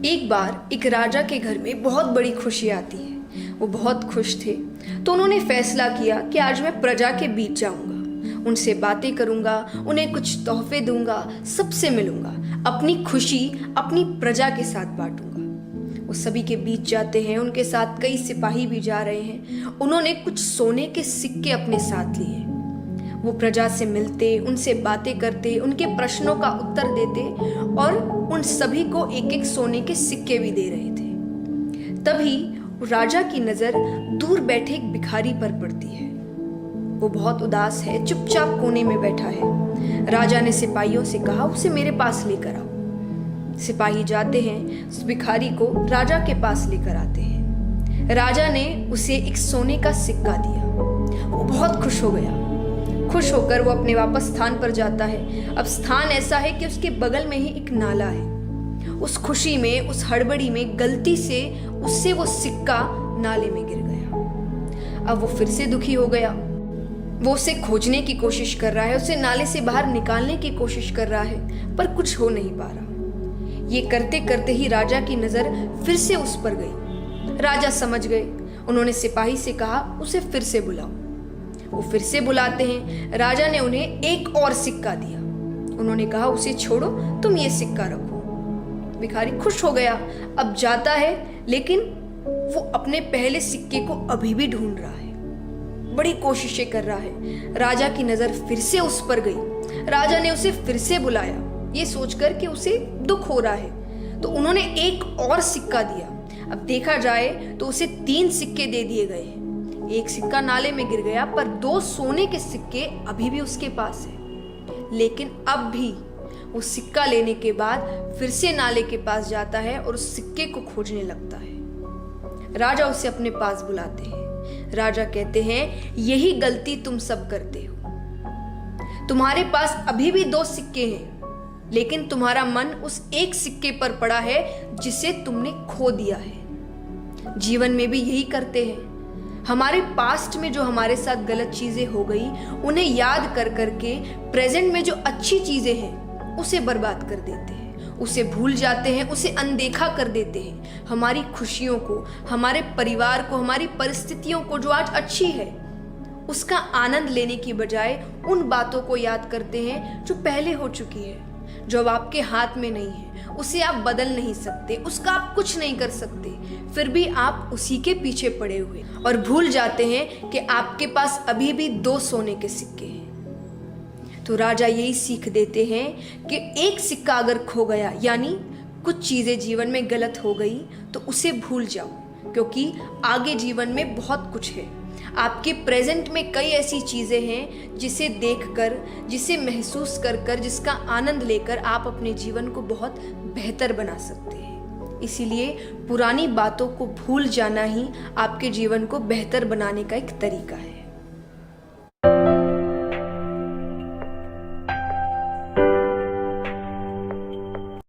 एक बार एक राजा के घर में बहुत बड़ी खुशी आती है। वो बहुत खुश थे, तो उन्होंने फैसला किया कि आज मैं प्रजा के बीच जाऊंगा, उनसे बातें करूंगा, उन्हें कुछ तोहफे दूंगा, सबसे मिलूंगा, अपनी खुशी अपनी प्रजा के साथ बांटूंगा। वो सभी के बीच जाते हैं, उनके साथ कई सिपाही भी जा रहे हैं। उन्होंने कुछ सोने के सिक्के अपने साथ लिए। वो प्रजा से मिलते, उनसे बातें करते, उनके प्रश्नों का उत्तर देते और उन सभी को एक एक सोने के सिक्के भी दे रहे थे। तभी राजा की नजर दूर बैठे एक भिखारी पर पड़ती है। वो बहुत उदास है, चुपचाप कोने में बैठा है। राजा ने सिपाहियों से कहा, उसे मेरे पास लेकर आओ। सिपाही जाते हैं, उस भिखारी को राजा के पास लेकर आते हैं। राजा ने उसे एक सोने का सिक्का दिया। वो बहुत खुश हो गया। खुश होकर वो अपने वापस स्थान पर जाता है। अब स्थान ऐसा है कि उसके बगल में ही एक नाला है। उस खुशी में, उस हड़बड़ी में गलती से उससे वो सिक्का नाले में गिर गया। अब वो फिर से दुखी हो गया। वो उसे खोजने की कोशिश कर रहा है, उसे नाले से बाहर निकालने की कोशिश कर रहा है, पर कुछ हो नहीं पा रहा। ये करते करते ही राजा की नजर फिर से उस पर गई। राजा समझ गए। उन्होंने सिपाही से कहा, उसे फिर से बुलाओ। वो फिर से बुलाते हैं। राजा ने उन्हें एक और सिक्का दिया। उन्होंने कहा, उसे छोड़ो, तुम ये सिक्का रखो। भिखारी खुश हो गया। अब जाता है, लेकिन वो अपने पहले सिक्के को अभी भी ढूंढ रहा है, बड़ी कोशिशें कर रहा है। राजा की नजर फिर से उस पर गई। राजा ने उसे फिर से बुलाया, ये सोचकर कि उसे दुख हो रहा है, तो उन्होंने एक और सिक्का दिया। अब देखा जाए तो उसे 3 सिक्के दे दिए गए हैं। एक सिक्का नाले में गिर गया, पर 2 सोने के सिक्के अभी भी उसके पास है। लेकिन अब भी वो सिक्का लेने के बाद फिर से नाले के पास जाता है और उस सिक्के को खोजने लगता है। राजा उसे अपने पास बुलाते हैं। राजा कहते हैं, यही गलती तुम सब करते हो। तुम्हारे पास अभी भी 2 सिक्के हैं, लेकिन तुम्हारा मन उस एक सिक्के पर पड़ा है जिसे तुमने खो दिया है। जीवन में भी यही करते हैं। हमारे पास्ट में जो हमारे साथ गलत चीजें हो गई, उन्हें याद कर करके प्रेजेंट में जो अच्छी चीजें हैं उसे बर्बाद कर देते हैं, उसे भूल जाते हैं, उसे अनदेखा कर देते हैं। हमारी खुशियों को, हमारे परिवार को, हमारी परिस्थितियों को जो आज अच्छी है, उसका आनंद लेने की बजाय उन बातों को याद करते हैं जो पहले हो चुकी है, जो अब आपके हाथ में नहीं है। उसे आप बदल नहीं सकते, उसका आप कुछ नहीं कर सकते, फिर भी आप उसी के पीछे पड़े हुए और भूल जाते हैं कि आपके पास अभी भी 2 सोने के सिक्के हैं। तो राजा यही सीख देते हैं कि एक सिक्का अगर खो गया, यानी कुछ चीजें जीवन में गलत हो गई, तो उसे भूल जाओ, क्योंकि आगे जीवन में बहुत कुछ है। आपके प्रेजेंट में कई ऐसी चीजें हैं जिसे देखकर, जिसे महसूस कर कर, जिसका आनंद लेकर आप अपने जीवन को बहुत बेहतर बना सकते हैं। इसीलिए पुरानी बातों को भूल जाना ही आपके जीवन को बेहतर बनाने का एक तरीका है।